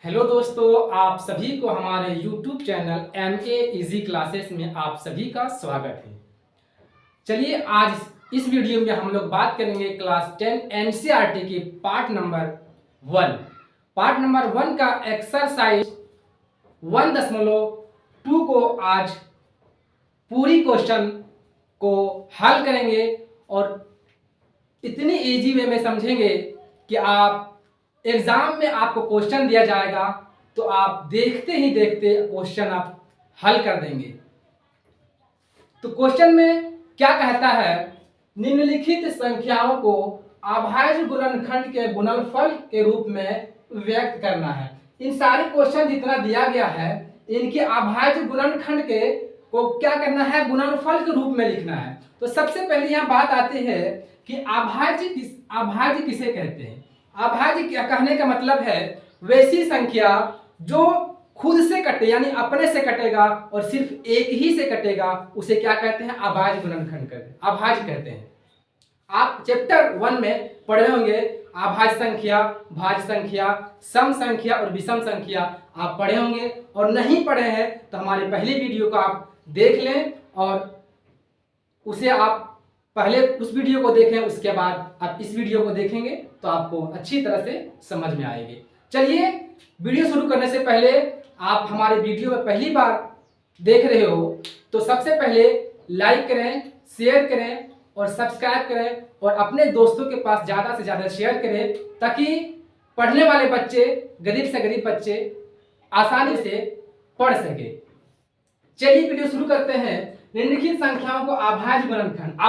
Hello दोस्तों, आप सभी को हमारे YouTube channel MA easy classes में आप सभी का स्वागत है। चलिए आज इस वीडियो में हम लोग बात करेंगे क्लास 10 NCERT के पार्ट नंबर 1। पार्ट नंबर 1 का एक्सरसाइज 1.2 को आज पूरी क्वेश्चन को हल करेंगे और इतनी इजी वे में समझेंगे कि आप एग्जाम में आपको क्वेश्चन दिया जाएगा तो आप देखते ही देखते क्वेश्चन आप हल कर देंगे। तो क्वेश्चन में क्या कहता है, निम्नलिखित संख्याओं को अभाज्य गुणनखंड के गुणनफल के रूप में व्यक्त करना है। इन सारे क्वेश्चन जितना दिया गया है इनके अभाज्य गुणनखंड के को क्या करना है, गुणनफल के रूप में लिखना है। तो सबसे पहले यहाँ बात आती है कि अभाज्य किसे कहते हैं। अभाज्य क्या कहने का मतलब है वैसी संख्या जो खुद से कटे यानी अपने से कटेगा और सिर्फ एक ही से कटेगा, उसे क्या कहते हैं, अभाज्य गुणनखंड कहते हैं, अभाज्य कहते हैं। आप चैप्टर 1 में पढ़े होंगे अभाज्य संख्या, भाज्य संख्या, सम संख्या और विषम संख्या आप पढ़े होंगे, और नहीं पढ़े हैं तो हमारी पहली वीडियो को आप देख लें और उसे आप पहले उस वीडियो को देखें, उसके बाद आप इस वीडियो को देखेंगे तो आपको अच्छी तरह से समझ में आएगी। चलिए वीडियो शुरू करने से पहले आप हमारे वीडियो में पहली बार देख रहे हो तो सबसे पहले लाइक करें, शेयर करें और सब्सक्राइब करें और अपने दोस्तों के पास ज़्यादा से ज़्यादा शेयर करें ताकि पढ़ने वाले बच्चे, गरीब से गरीब बच्चे आसानी से पढ़ सके। चलिए वीडियो शुरू करते हैं। निम्नलिखित संख्याओं को अभाज्य गुणनखंड,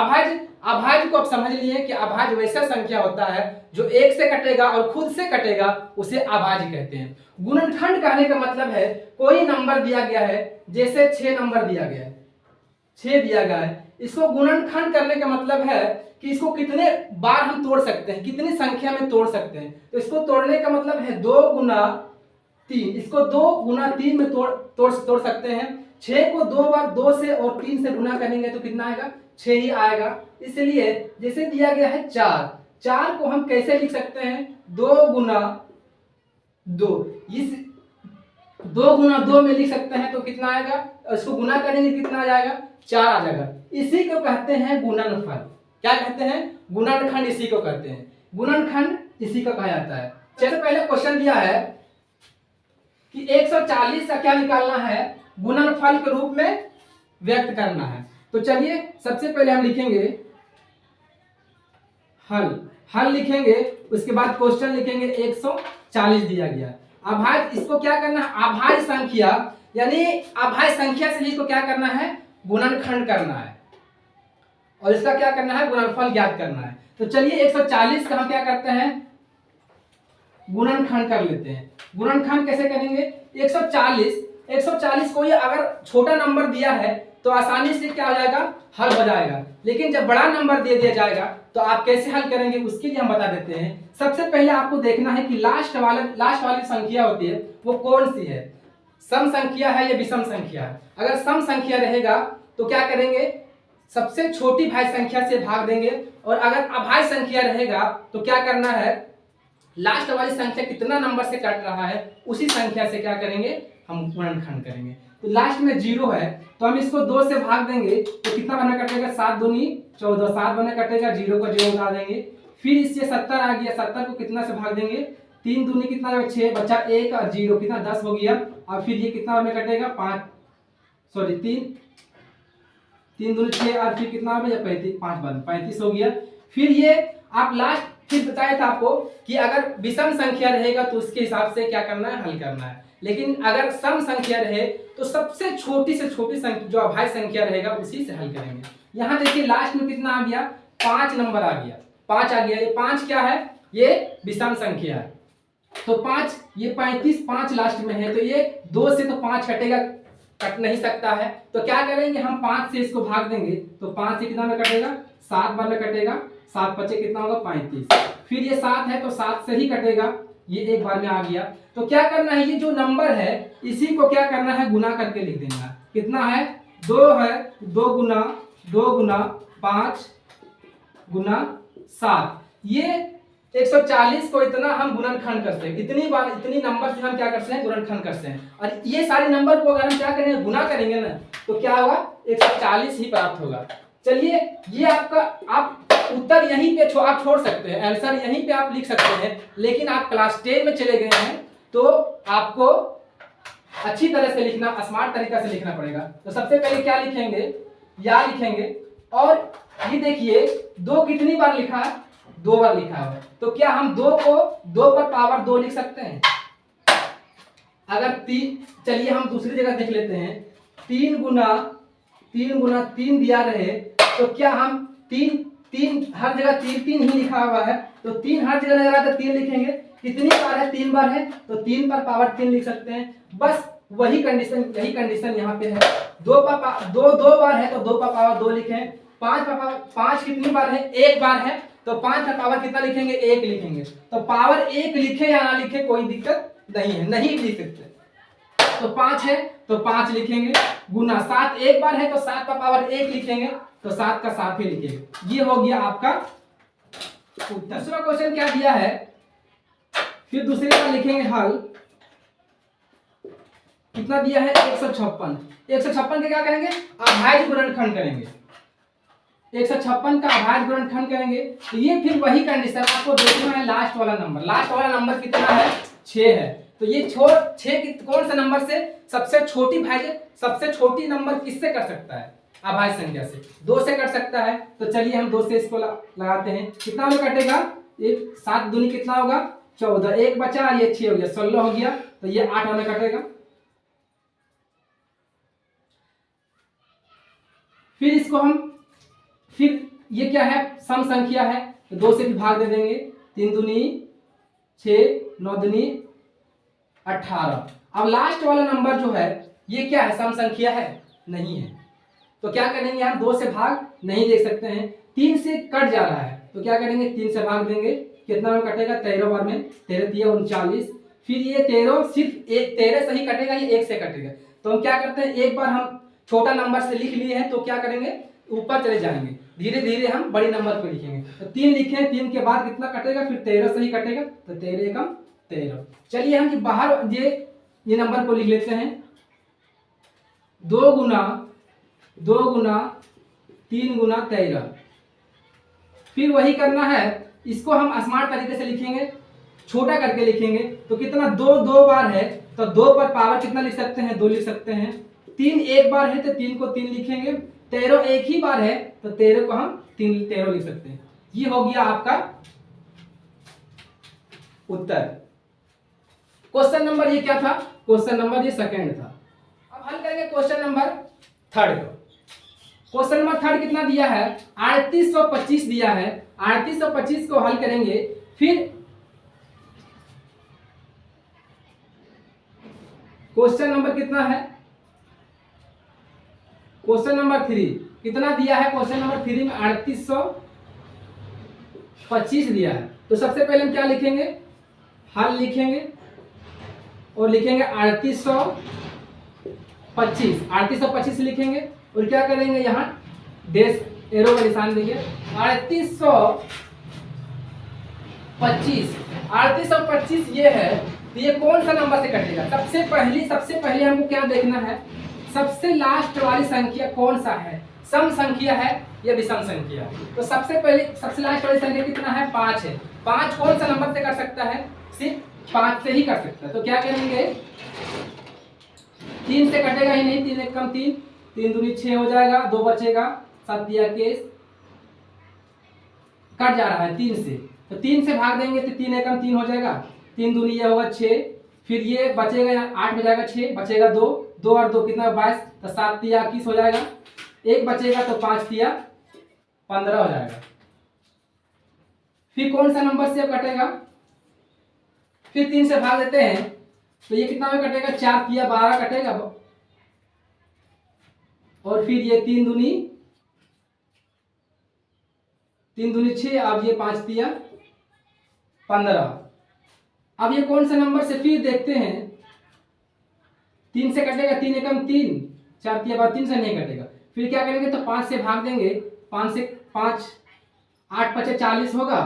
अभाज्य को आप समझ लिए कि अभाज्य वैसा संख्या होता है जो एक से कटेगा और खुद से कटेगा, उसे अभाज्य कहते हैं। गुणनखंड कहने का मतलब है कोई नंबर दिया गया है, जैसे 6 नंबर दिया गया है, 6 दिया गया है, इसको गुणनखंड करने का मतलब है कि इसको कितने बार हम तोड़ सकते हैं, कितनी संख्या में तोड़ सकते हैं। तो इसको तोड़ने का मतलब है 2 गुना 3, इसको 2 गुना 3 में तोड़ सकते हैं। 6 को 2 बार 2 से और 3 से गुना करेंगे तो कितना आएगा, 6 ही आएगा। इसलिए जैसे दिया गया है 4 को हम कैसे लिख सकते हैं, 2 गुना 2, इस 2 गुना 2 में लिख सकते हैं तो कितना आएगा, इसको गुना करेंगे कितना आ जाएगा, 4 आ जाएगा। इसी को कहते हैं गुणनफल। क्या कहते हैं, गुणनखंड इसी को कहते हैं, गुणनखंड इसी को कहा जाता है। चलिए पहले क्वेश्चन दिया है कि 140 का क्या निकालना है, गुणनफल के रूप में व्यक्त करना है। तो चलिए सबसे पहले हम लिखेंगे हल लिखेंगे, उसके बाद क्वेश्चन लिखेंगे 140 दिया गया। अभाज्य, इसको क्या करना है, अभाज्य संख्या यानी अभाज्य संख्या से इसको क्या करना है, गुणनखंड करना है और इसका क्या करना है, गुणनफल ज्ञात करना है। तो चलिए 140 का हम क्या करते हैं, गुणनखंड कर लेते हैं। गुणनखंड कैसे करेंगे, 140 को ये अगर छोटा नंबर दिया है तो आसानी से क्या हो जाएगा, हल हो जाएगा। लेकिन जब बड़ा नंबर दे दिया जाएगा तो आप कैसे हल करेंगे उसके लिए हम बता देते हैं। सबसे पहले आपको देखना है कि लास्ट वाली संख्या होती है वो कौन सी है, सम संख्या है या विषम संख्या है। अगर सम संख्या रहेगा तो क्या करेंगे, सबसे छोटी भाज्य संख्या से भाग देंगे, और अगर अभाज्य संख्या रहेगा तो क्या करना है, लास्ट वाली संख्या कितना नंबर से कट रहा है उसी संख्या से क्या करेंगे, हम गुणनखंड करेंगे। तो लास्ट में 0 है तो हम इसको 2 से भाग देंगे तो कितना बना कटेगा, 7 दूनी 14, 7 बना कटेगा, 0 को 0 उठा देंगे। फिर इससे 70 आ गया, 70 को कितना से भाग देंगे, 3 दूनी कितना, 6 बचा 1 और 0 कितना 10 हो गया। और फिर ये कितना बना कटेगा, 3 दूनी 6 और फिर कितना हो गया, 35 हो गया। फिर ये आप लास्ट फिर बताया था आपको कि अगर विषम संख्या रहेगा तो उसके हिसाब से क्या करना है, हल करना है। लेकिन अगर सम संख्या रहे तो सबसे छोटी से छोटी संख्या जो अभाज्य संख्या रहेगा उसी से हल करेंगे। यहाँ देखिए लास्ट में कितना आ गया, 5 नंबर आ गया, 5 आ गया। ये 5 क्या है, ये विषम संख्या है। तो 5, ये 35, 5 लास्ट में है तो ये 2 से तो 5 कटेगा, कट नहीं सकता है। तो क्या करेंगे, हम 5 से इसको भाग देंगे तो 5 से कितना में कटेगा, 7 बार में कटेगा, 7 बचे कितना होगा, 35। फिर ये 7 है तो 7 से ही कटेगा, ये एक बार में आ गया। तो क्या करना है, ये जो नंबर है इसी को क्या करना है, गुना करके लिख देना। कितना है, 2 है, 2 गुना 5 गुना 7, ये 140 को इतना हम गुणनखंड करते हैं, इतनी बार इतनी नंबर से हम क्या करते हैं, गुणनखंड करते हैं। और ये सारे नंबर को अगर हम क्या करेंगे, गुना करेंगे ना, तो क्या होगा, 140 ही प्राप्त होगा। चलिए ये आपका, आप उत्तर यहीं पे आप छोड़ सकते हैं, आंसर यहीं पे आप लिख सकते हैं, लेकिन आप क्लास 10 में चले गए हैं तो आपको अच्छी तरह से लिखना, स्मार्ट तरीका से लिखना पड़ेगा। तो सबसे पहले क्या लिखेंगे, या लिखेंगे। और ये देखिए 2 कितनी बार लिखा है, 2 बार लिखा है। तो क्या हम 2 को 2 पर पावर 2 लिख सकते हैं? अगर 3, चलिए हम दूसरी जगह देख लेते हैं, 3 गुना 3 दिया रहे, तो क्या हम 3 हर जगह 3 ही लिखा हुआ है, तो 3 हर जगह लग रहा है तो 3 लिखेंगे। कितनी बार है, 3 बार है, तो 3 पर पावर 3 लिख सकते हैं। बस वही कंडीशन यहाँ पे है। 2 बार है तो 2 पर पावर 2 लिखें। 5 कितनी बार है, 1 बार है, तो 5 पर पावर कितना लिखेंगे, 1 लिखेंगे। तो पावर 1 लिखे या ना लिखे कोई दिक्कत नहीं है, नहीं लिख सकते। तो 5 है तो 5 लिखेंगे, गुना 7 1 बार है तो 7 पर पावर 1 लिखेंगे, तो 7 का 7 ही लिखेंगे। ये हो गया आपका उत्तर। दूसरा क्वेश्चन क्या दिया है, फिर दूसरे का लिखेंगे हल। कितना दिया है, 156। 156 के क्या करेंगे, अभाज्य गुणनखंड करेंगे। 156 का अभाज्य गुणनखंड करेंगे, तो ये फिर वही कंडीशन आपको देखना है। लास्ट वाला नंबर कितना है, 6 है। तो ये 6 कौन सा नंबर से सबसे छोटी भाज्य, सबसे छोटी नंबर किससे कर सकता है, अभाज्य संख्या से 2 से कर सकता है। तो चलिए हम 2 से इसको लगाते हैं। कितना में कटेगा, 7 दूनी कितना होगा, 14, 1 बचा, ये 6 हो गया, 16 हो गया, तो ये 8 में कटेगा। फिर इसको हम, फिर ये क्या है, सम संख्या है, तो 2 से भी भाग दे देंगे। 3 दूनी 6, 9 दूनी 18। अब लास्ट वाला नंबर जो है ये क्या है, सम संख्या है, नहीं है। तो क्या करेंगे, हम 2 से भाग नहीं दे सकते हैं, 3 से कट जा रहा है, तो क्या करेंगे, 3 से भाग देंगे। कितना में कटेगा, 13 बार में, 13 3 39। फिर ये 13 सिर्फ 13 से ही कटेगा, ये 1 से कटेगा। तो हम क्या करते हैं, एक बार हम छोटा नंबर से लिख लिए हैं, तो क्या करेंगे, ऊपर चले जाएंगे, धीरे धीरे हम बड़ी नंबर पे लिखेंगे। तो 3 लिखे, 3 के बाद कितना कटेगा, फिर 13 से ही कटेगा, तो 13 एकम 13। चलिए हम बाहर ये नंबर को लिख लेते हैं, 2 गुना 3 गुना 13। फिर वही करना है, इसको हम स्मार्ट तरीके से लिखेंगे, छोटा करके लिखेंगे। तो कितना, 2 बार है, तो 2 पर पावर कितना लिख सकते हैं, 2 लिख सकते हैं। 3 1 बार है तो 3 को 3 लिखेंगे। 13 1 ही बार है, तो 13 को हम 13 लिख सकते हैं। ये हो गया आपका उत्तर। क्वेश्चन नंबर ये क्या था, क्वेश्चन नंबर ये सेकंड था। अब हल करेंगे क्वेश्चन नंबर थर्ड को। क्वेश्चन नंबर थर्ड कितना दिया है, 3825 दिया है। 3825 को हल करेंगे। फिर क्वेश्चन नंबर कितना है, क्वेश्चन नंबर 3 कितना दिया है, क्वेश्चन नंबर 3 में 3825 दिया है। तो सबसे पहले हम क्या लिखेंगे, हल लिखेंगे और लिखेंगे 3825 लिखेंगे, और क्या करेंगे, यहाँ डेश एरो का निशान देंगे। 3825 ये है, तो ये कौन सा नंबर से कटेगा। सबसे पहले हमको क्या देखना है, सबसे लास्ट वाली संख्या कौन सा है, सम संख्या है या विषम संख्या। तो सबसे लास्ट वाली संख्या कितना है, 5 है। 5 कौन सा नंबर से कर सकता है, सिर्फ 5 से ही कर सकता है। तो क्या करेंगे, 3 से कटेगा ही नहीं, 3 एकम 3, 3 दूनी 6 हो जाएगा, 2 बचेगा, 7 दिया केस, कट जा रहा है 3 से, तो 3 से भाग देंगे तो 3 एकम 3 हो जाएगा, 3 दूनी ये होगा 6, फिर ये बचेगा, यहाँ 8 में जाएगा, 6 बचेगा, 2 और 2 कितना 22, तो 7 तिया 21 हो जाएगा, 1 बचेगा तो 5 तिया 15 हो जाएगा। फिर कौन सा नंबर से कटेगा, फिर 3 से भाग देते हैं, तो ये कितना में कटेगा, 4 तिया 12 कटेगा, और फिर ये 3 दूनी 6, अब ये 5 तिया 15। अब ये कौन सा नंबर से, फिर देखते हैं, 3 से कटेगा, 3 एकम 3, 4 तिया 12, 3 से नहीं कटेगा। फिर क्या करेंगे, तो 5 से भाग देंगे, 5 से 5 8 5 40 होगा,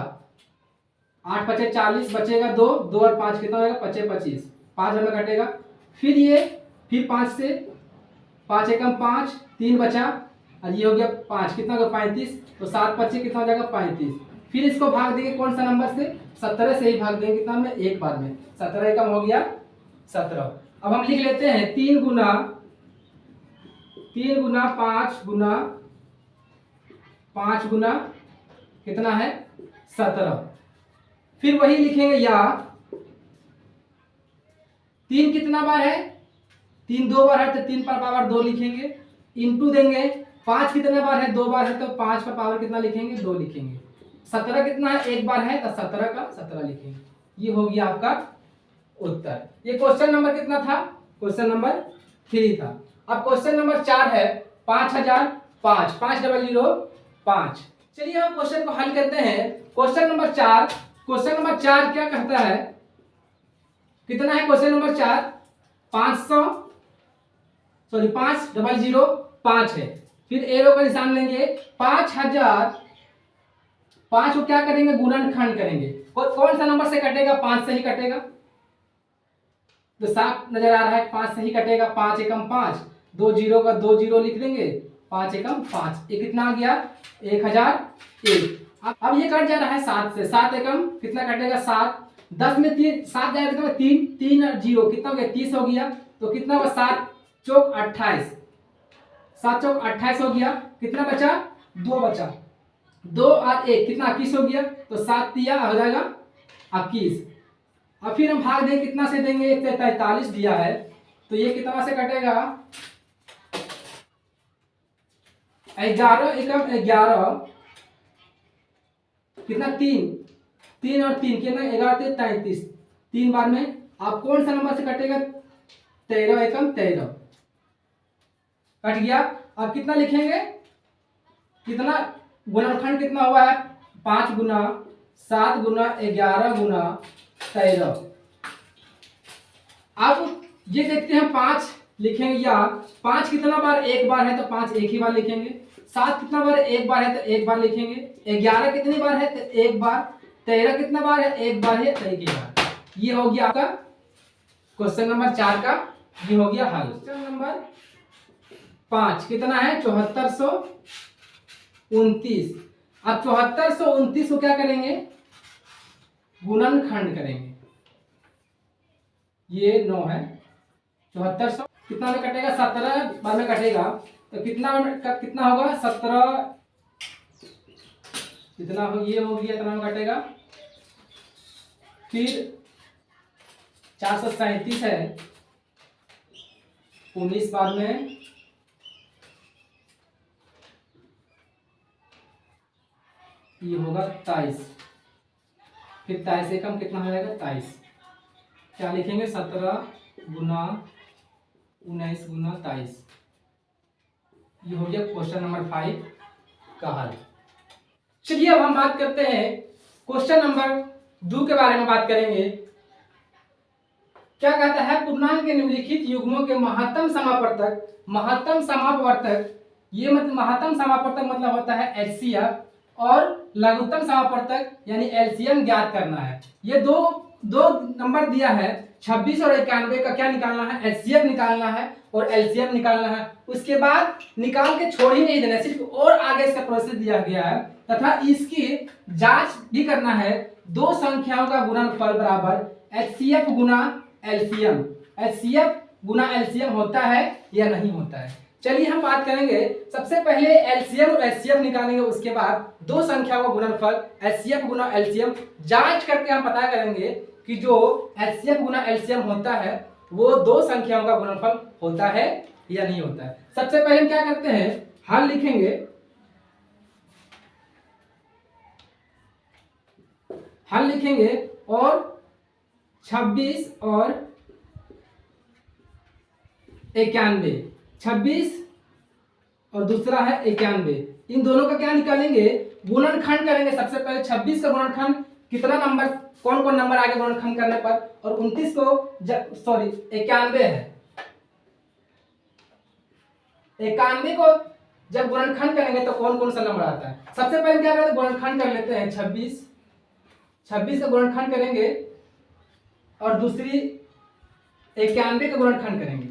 8 पचे 40 बचेगा 2, 2 और 5 कितना होगा 5 25, 5 में कटेगा। फिर ये फिर 5 से 5 एकम 5, 3 बचा और ये हो गया 5 कितना होगा 35, तो 7 25 कितना हो जाएगा 35। फिर इसको भाग देंगे कौन सा नंबर से, 17 से ही भाग देंगे कितना में एक बार में, 17 एकम हो गया 17। अब हम लिख लेते हैं 3 गुना 5 गुना 5 गुना कितना है 17। फिर वही लिखेंगे या 3 कितना बार है, 3 2 बार है तो 3 पर पावर 2 लिखेंगे, इंटू देंगे 5 कितने बार है 2 बार है तो 5 पर पावर कितना लिखेंगे 2 लिखेंगे। 17 कितना है एक बार है तो 17 का 17 लिखेंगे। ये हो गया आपका उत्तर। ये क्वेश्चन नंबर कितना था, क्वेश्चन नंबर 3 था। अब क्वेश्चन नंबर 4 है 5005 5005। चलिए हम क्वेश्चन को हल करते हैं। क्वेश्चन नंबर 4 क्या कहता है, कितना है क्वेश्चन नंबर 4 5005 है। फिर एरो का निशान लेंगे 5000, 5 को क्या करेंगे गुणनखंड करेंगे, कौन सा नंबर से कटेगा 5 से ही कटेगा, तो 7 नजर आ रहा है 5 से ही कटेगा, 5 एकम 5, 2 जीरो का 2 जीरो लिख देंगे, 5 एकम 5, ये कितना आ गया 1001। अब ये कट जा रहा है 7 से, 7 एकम कितना कटेगा 7, 10 में 3 7 जाएगा कितना 3, 3 और 0 कितना हो गया 30 हो गया, तो कितना होगा 7 चौक 28, 7 चौक 28 हो गया, कितना बचा 2 बचा, 2 और 1 कितना 21 हो गया, तो 7 तिया हो जाएगा 21। अब फिर हम भाग देंगे कितना से देंगे 43 दिया है, तो ये कितना से कटेगा 11 एकम 11 कितना 3, 3 और 3 कितना 11 33, 3 बार में आप कौन सा नंबर से कटेगा 13 एकम 13 कट गया। अब कितना लिखेंगे, कितना गुणनखंड कितना हुआ है 5 गुना 7 गुना 11 गुना 13। अब ये देखते हैं 5 लिखेंगे या 5 कितना बार एक बार है तो 5 एक ही बार लिखेंगे, 7 कितना बार एक बार है तो एक बार लिखेंगे, 11 कितनी बार है तो एक बार, 13 कितना बार है एक बार है तो एक ही बार। ये हो गया आपका क्वेश्चन नंबर 4 का, ये हो गया हल। क्वेश्चन नंबर 5 कितना है 7429। अब 7429 को क्या करेंगे गुणनखंड करेंगे, ये 9 है 7400 कितना में कटेगा 17 बार में कटेगा, तो कितना होगा 17 कितना हो ये हो गया इतना में कटेगा। फिर 437 है 19 बार में, ये होगा 23, फिर 23 एकम कितना हो जाएगा 23, क्या लिखेंगे 17 गुना 19 गुना 23। ये हो गया क्वेश्चन नंबर 5 का हल। चलिए अब हम बात करते हैं क्वेश्चन नंबर 2 के बारे में बात करेंगे। क्या कहता है पूर्णांक के निम्नलिखित युग्मों के महत्तम समापवर्तक, ये मतलब महत्तम समापवर्तक मतलब होता है एचसीएफ, और लघुत्तम समापवर्तक यानी एलसीएम ज्ञात करना है। ये दो नंबर दिया है 26 और 91 का क्या निकालना है एचसीएफ निकालना है और एलसीएम निकालना है। उसके बाद निकाल के छोड़ ही नहीं देना, सिर्फ और आगे इसका प्रोसेस दिया गया है तथा इसकी जांच भी करना है। दो संख्याओं का गुणनफल बराबर एचसीएफ गुना एलसीएम, एचसीएफ गुना एलसीएम होता है या नहीं होता है। चलिए हम बात करेंगे, सबसे पहले एलसीएम और एचसीएफ निकालेंगे, उसके बाद दो संख्याओं का गुणनफल एचसीएफ गुना एलसीएम जांच करके हम पता करेंगे कि जो एचसीएफ गुना एलसीएम होता है वो दो संख्याओं का गुणनफल होता है या नहीं होता है। सबसे पहले हम क्या करते हैं हल लिखेंगे, हल लिखेंगे और 26 और 91, 26 और दूसरा है 91, इन दोनों का क्या निकालेंगे गुणनखंड करेंगे। सबसे पहले 26 का गुणनखंड कितना नंबर, कौन कौन नंबर आगे गुणनखंड करने पर, और 29 को 91 है, 91 को जब गुणनखंड करेंगे तो कौन कौन सा नंबर आता है। सबसे पहले क्या करते हैं गुणनखंड कर लेते हैं, 26 का गुणनखंड करेंगे और दूसरी 91 का गुणनखंड करेंगे।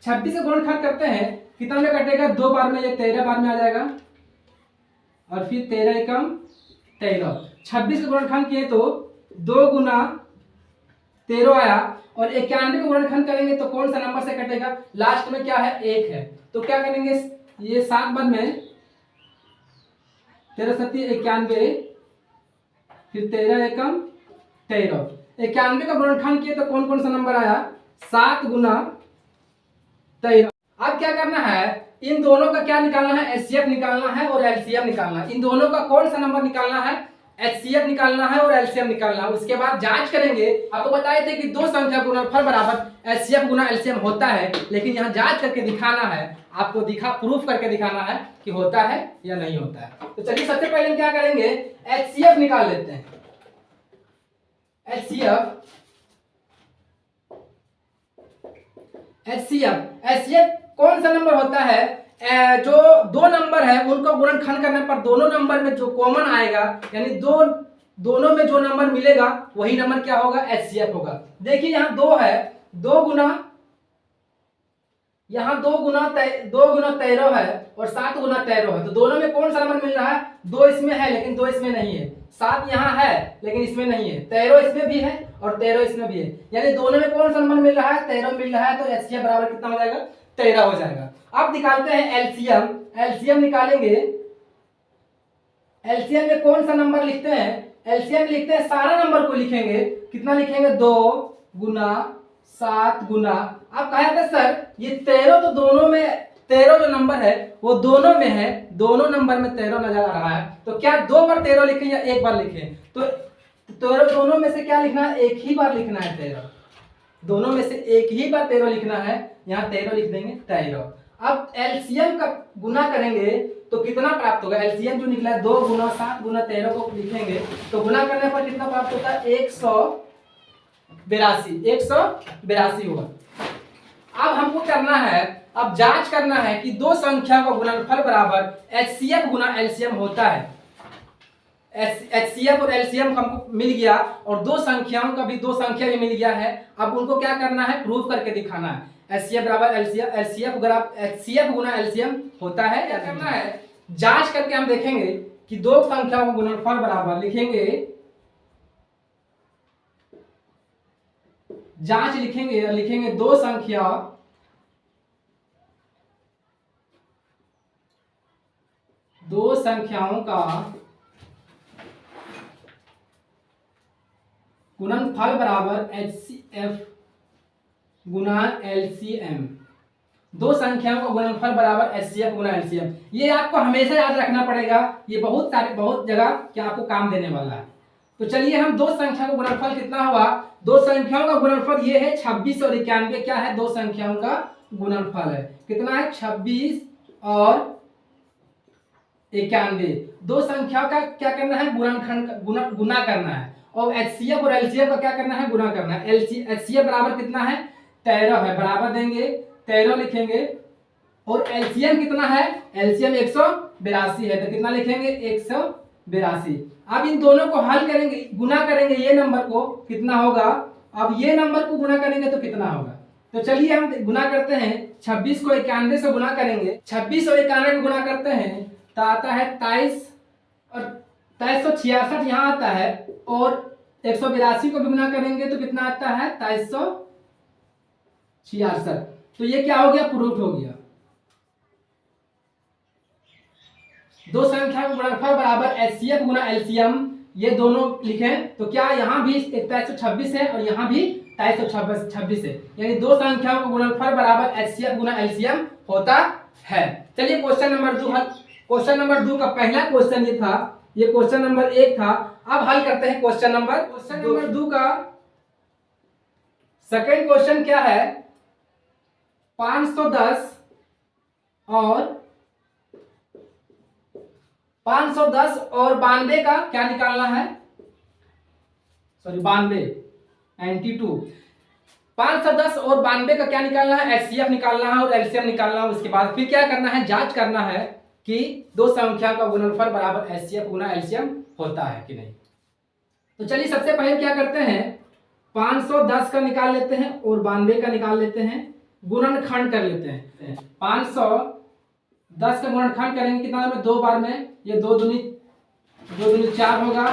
26 का गुणनखंड करते हैं, कितना में कटेगा, 2 बार में, ये 13 बार में आ जाएगा और फिर 13 एकम 13। 26 का गुणनखंड किए तो 2 गुना 13 आया, और 91 का गुणनखंड करेंगे तो कौन सा नंबर से कटेगा, लास्ट में क्या है, 1 है। तो क्या करेंगे, ये 7 बार में 13 सत्ती 91, फिर 13 एकम 13। 91 का गुणनखंड किए तो कौन कौन सा नंबर आया, 7 गुना 13। अब क्या करना है, इन दोनों का क्या निकालना है, एचसीएफ निकालना है और एलसीएम निकालना है। इन दोनों का कौन सा नंबर निकालना है, एचसीएफ निकालना है और एलसीएम निकालना है। उसके बाद जांच करेंगे। आपको बताए थे कि दो संख्या गुणनफल बराबर एचसीएफ गुना एलसीएम होता है, लेकिन यहाँ जांच करके दिखाना है, आपको प्रूफ करके दिखाना है कि होता है या नहीं होता है। तो चलिए सबसे पहले क्या करेंगे, एचसीएफ निकाल लेते हैं। एचसीएफ कौन सा नंबर होता है, जो दो नंबर है उनको गुणनखंड करने पर दोनों नंबर में जो कॉमन आएगा, यानी दोनों में जो नंबर मिलेगा वही नंबर क्या होगा, एचसीएफ होगा। देखिए यहाँ 2 है, 2 गुना 13 है और 7 गुना 13 है, तो दोनों में कौन सा नंबर मिल रहा है, 2 इसमें है लेकिन 2 इसमें नहीं है, 7 यहाँ है लेकिन इसमें नहीं है, 13 इसमें भी है और 13 इसमें भी है, यानी दोनों में कौन सा नंबर मिल रहा है, 13 मिल रहा है। तो एचसीएफ बराबर कितना हो जाएगा, 13 हो जाएगा। अब निकालते हैं एलसीएम निकालेंगे। एलसीएम में कौन सा नंबर लिखते हैं, एलसीएम लिखते हैं सारा नंबर को लिखेंगे, कितना लिखेंगे, 2 गुना 7 गुना, आप कहा था सर ये 13 तो दोनों में, 13 जो नंबर है वो दोनों में है, दोनों नंबर में 13 नजर आ रहा है, तो क्या 2 बार 13 लिखें या 1 बार लिखें, तो 13 दोनों में से क्या लिखना है, एक ही बार लिखना है, 13 दोनों में से एक ही बार 13 लिखना है, यहाँ 13 लिख देंगे 13। अब एलसीएम का गुना करेंगे तो कितना प्राप्त होगा, एलसीएम जो निकला है 2 गुना 7 गुना 13 को लिखेंगे तो गुना करने पर कितना प्राप्त होता है, 182 होगा। अब हमको करना है, अब जांच करना है कि दो संख्या का गुणनफल बराबर एचसीएफ गुना एलसीएम होता है। एचसीएफ और एलसीएम हमको मिल गया और दो संख्याओं का भी, दो संख्या भी मिल गया है। अब उनको क्या करना है, प्रूफ करके दिखाना है, एचसीएफ बराबर एचसीएफ गुना एलसीएम होता है या करना है। जांच करके हम देखेंगे कि दो संख्याओं का गुणनफल बराबर, लिखेंगे जांच लिखेंगे दो संख्याओं का गुणनफल बराबर एचसीएफ गुना एलसीएम। दो संख्याओं का गुणनफल बराबर एचसीएफ गुना एलसीएम, ये आपको हमेशा याद रखना पड़ेगा, ये बहुत जगह क्या आपको काम देने वाला है। तो चलिए हम दो संख्या का गुणनफल कितना हुआ, दो संख्याओं का गुणनफल ये है 26 और 91, क्या है, दो संख्याओं का गुणनफल है, कितना है, 26 और 91। दो संख्याओं का क्या करना है, गुना करना है, और एचसीएफ और एलसीएम का क्या करना है, गुना करना है। एचसीएफ बराबर कितना है, 13 है, बराबर देंगे 13 लिखेंगे, और एलसीएम कितना है, एलसीएम 182 है, तो कितना लिखेंगे, 182। अब इन दोनों को हल करेंगे, गुना करेंगे, ये नंबर को कितना होगा, अब ये नंबर को गुना करेंगे तो कितना होगा। तो चलिए हम गुना करते हैं, 26 को 91 से गुना करेंगे, 26 और 91 को गुना करते हैं तो आता है 23 और 2366 यहाँ आता है, और 182 को भी गुना करेंगे तो कितना आता है, 2366। तो ये क्या हो गया, प्रूफ हो गया। दो संख्या का गुणनफल बराबर एचसीएफ गुना एलसीएम, ये दोनों लिखें तो क्या यहाँ भी 2326 है और यहाँ भी 2326 है, यानी दो संख्याओं का गुणनफल बराबर एचसीएफ गुना एलसीएम होता है। चलिए क्वेश्चन नंबर 2 का पहला क्वेश्चन ये था, ये क्वेश्चन नंबर 1 था। अब हल करते हैं क्वेश्चन नंबर 2 का सेकंड क्वेश्चन क्या है, 510 और 92 का क्या निकालना है, 92 510 और 92 का क्या निकालना है, एचसीएफ निकालना है और एलसीएम निकालना है। उसके बाद फिर क्या करना है, जांच करना है कि दो संख्या का गुणनफल बराबर एचसीएफ गुना एलसीएम होता है कि नहीं। तो चलिए सबसे पहले क्या करते हैं, 510 का निकाल लेते हैं और 92 का निकाल लेते हैं, गुणनखंड कर लेते हैं। 510 का गुणनखंड करेंगे कितना में, 2 बार में, ये 2 दूनी 4 होगा,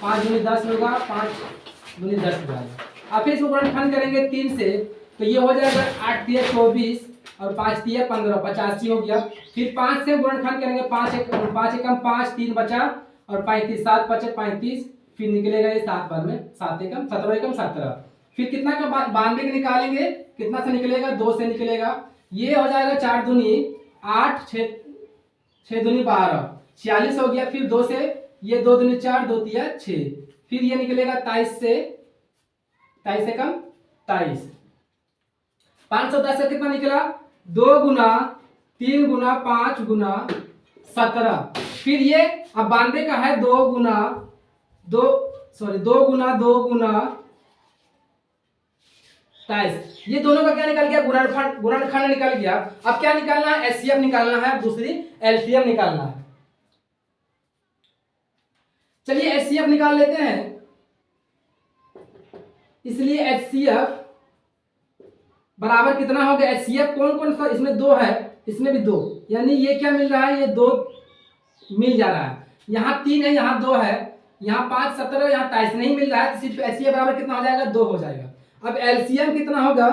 5 दूनी 10 होगा, 5 दूनी 10 होगा। अब फिर इसको गुणनखंड करेंगे 3 से, तो ये हो जाएगा 8 तिया 24 और 5 तिया 15, 85 हो गया। फिर 5 से गुणनखंड करेंगे, 5 एकम 5, 3 बचा और 35, 7 5 35, फिर निकलेगा ये 7 बार में, 7 एकम 17 एकम 17। फिर कितना का 92 के निकालेंगे, कितना से निकलेगा, 2 से निकलेगा, ये हो जाएगा 4 दूनी 8, 6 दूनी 12, 46 हो गया। फिर 2 से, ये 2 दूनी 4, 2 तिया 6, फिर ये निकलेगा 23 से, 23 एकम 23। 510 से कितना निकला, 2 गुना 3 गुना 5 गुना 17। फिर ये अब 92 का है 2 गुना 2 गुना 23, ये दोनों का क्या निकल गया, गुणनखंड निकल गया। अब क्या निकालना है, एचसीएफ निकालना है, दूसरी एलसीएम निकालना है। चलिए एचसीएफ निकाल लेते हैं। इसलिए एचसीएफ बराबर कितना हो गया, एचसीएफ कौन कौन सा, इसमें 2 है, इसमें भी 2, यानी ये क्या मिल रहा है, ये 2 मिल जा रहा है। यहाँ 3 है, यहाँ 2 है, यहाँ 5 17, यहाँ 23 नहीं मिल रहा है, तो सिर्फ एचसीएफ बराबर कितना हो जाएगा, 2 हो जाएगा। अब एलसीएम कितना होगा,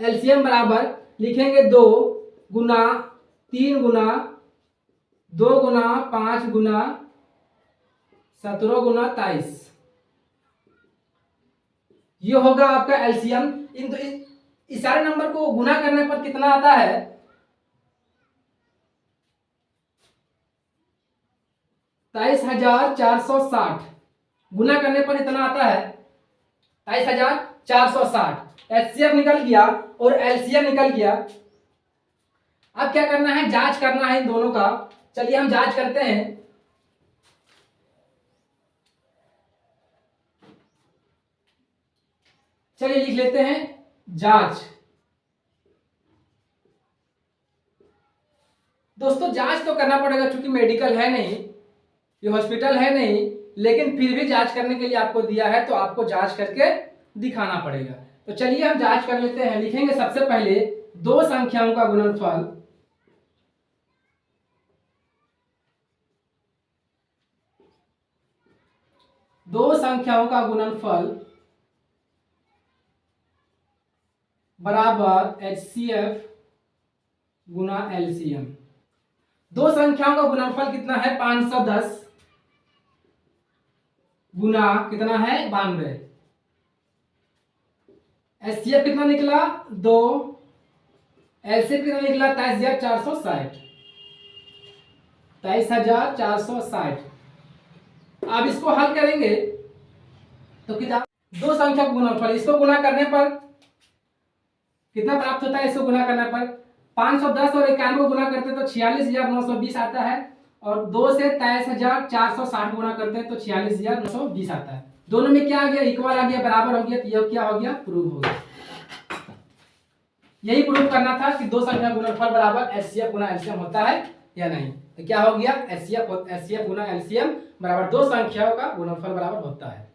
एलसीएम बराबर लिखेंगे 2 गुना 3 गुना 2 गुना 5 गुना 17 गुना 23, ये होगा आपका एलसीएम। इस सारे नंबर को गुना करने पर कितना आता है, 23,460, गुना करने पर इतना आता है 23,460। एचसीएफ निकल गया और एलसीएम निकल गया। अब क्या करना है, जांच करना है इन दोनों का। चलिए हम जांच करते हैं। चलिए लिख लेते हैं जांच। दोस्तों जांच तो करना पड़ेगा, क्योंकि मेडिकल है नहीं, ये हॉस्पिटल है नहीं, लेकिन फिर भी जांच करने के लिए आपको दिया है, तो आपको जांच करके दिखाना पड़ेगा। तो चलिए हम जांच कर लेते हैं। लिखेंगे सबसे पहले 2 संख्याओं का गुणनफल, बराबर एचसीएफ गुना एलसीएम। 2 संख्याओं का गुणनफल कितना है, 510 गुना कितना है, 92। एचसीएफ कितना निकला, 2, एलसीएम कितना निकला, 23,460, 23,460। अब इसको हल करेंगे तो कितना, 2 संख्या का गुणनफल, इसको गुना करने पर कितना प्राप्त होता है, इसको गुना करने पर 510 और 91 को गुना करते हैं तो 46,920 आता है, और 2 से 23,460 गुना करते हैं तो 46,920 आता है। दोनों में क्या आ गया, इक्वल आ गया, बराबर हो गया, तो यह क्या हो गया, प्रूव हो गया। यही प्रूव करना था कि 2 संख्या गुणनफल बराबर एचसीएफ गुना एलसीएम होता है या नहीं। तो क्या हो गया, एचसीएफ गुना एलसीएम बराबर 2 संख्याओं का गुणनफल बराबर होता है।